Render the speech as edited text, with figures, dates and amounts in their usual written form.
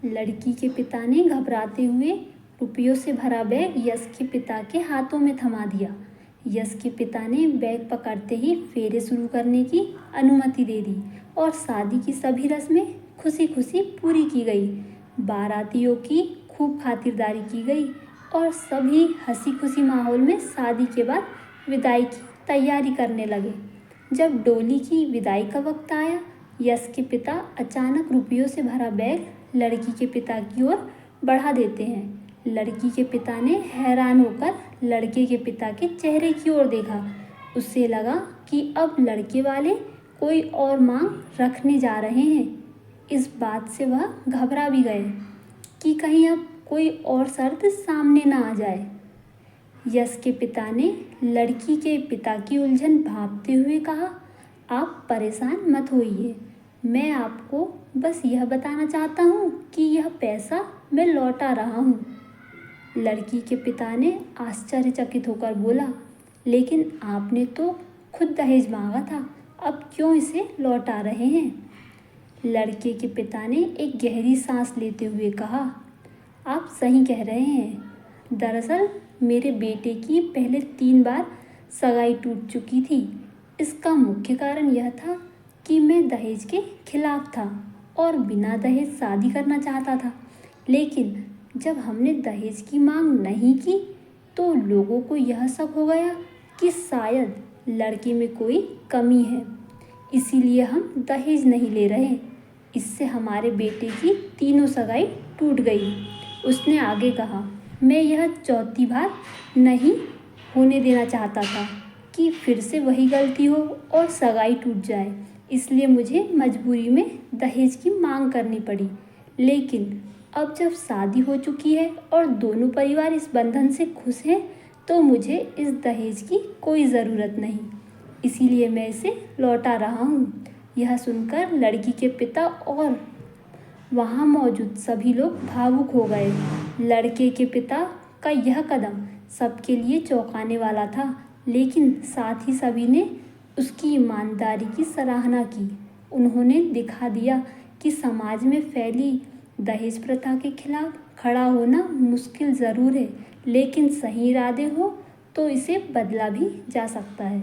लड़की के पिता ने घबराते हुए रुपयों से भरा बैग यश के पिता के हाथों में थमा दिया। यश के पिता ने बैग पकड़ते ही फेरे शुरू करने की अनुमति दे दी और शादी की सभी रस्में खुशी खुशी पूरी की गई। बारातियों की खूब खातिरदारी की गई और सभी हंसी खुशी माहौल में शादी के बाद विदाई की तैयारी करने लगे। जब डोली की विदाई का वक्त आया, यश के पिता अचानक रुपयों से भरा बैग लड़की के पिता की ओर बढ़ा देते हैं। लड़की के पिता ने हैरान होकर लड़के के पिता के चेहरे की ओर देखा। उससे लगा कि अब लड़के वाले कोई और मांग रखने जा रहे हैं। इस बात से वह घबरा भी गए कि कहीं अब कोई और शर्त सामने ना आ जाए। यश के पिता ने लड़की के पिता की उलझन भांपते हुए कहा, आप परेशान मत होइए, मैं आपको बस यह बताना चाहता हूँ कि यह पैसा मैं लौटा रहा हूँ। लड़की के पिता ने आश्चर्यचकित होकर बोला, लेकिन आपने तो खुद दहेज मांगा था, अब क्यों इसे लौटा रहे हैं? लड़के के पिता ने एक गहरी सांस लेते हुए कहा, आप सही कह रहे हैं। दरअसल मेरे बेटे की पहले 3 बार सगाई टूट चुकी थी। इसका मुख्य कारण यह था कि मैं दहेज के खिलाफ था और बिना दहेज शादी करना चाहता था। लेकिन जब हमने दहेज की मांग नहीं की तो लोगों को यह शक हो गया कि शायद लड़के में कोई कमी है, इसीलिए हम दहेज नहीं ले रहे। इससे हमारे बेटे की तीनों सगाई टूट गई। उसने आगे कहा, मैं यह चौथी बार नहीं होने देना चाहता था कि फिर से वही गलती हो और सगाई टूट जाए, इसलिए मुझे मजबूरी में दहेज की मांग करनी पड़ी। लेकिन अब जब शादी हो चुकी है और दोनों परिवार इस बंधन से खुश हैं तो मुझे इस दहेज की कोई ज़रूरत नहीं, इसीलिए मैं इसे लौटा रहा हूँ। यह सुनकर लड़की के पिता और वहाँ मौजूद सभी लोग भावुक हो गए। लड़के के पिता का यह कदम सबके लिए चौंकाने वाला था, लेकिन साथ ही सभी ने उसकी ईमानदारी की सराहना की। उन्होंने दिखा दिया कि समाज में फैली दहेज प्रथा के खिलाफ खड़ा होना मुश्किल ज़रूर है, लेकिन सही इरादे हो तो इसे बदला भी जा सकता है।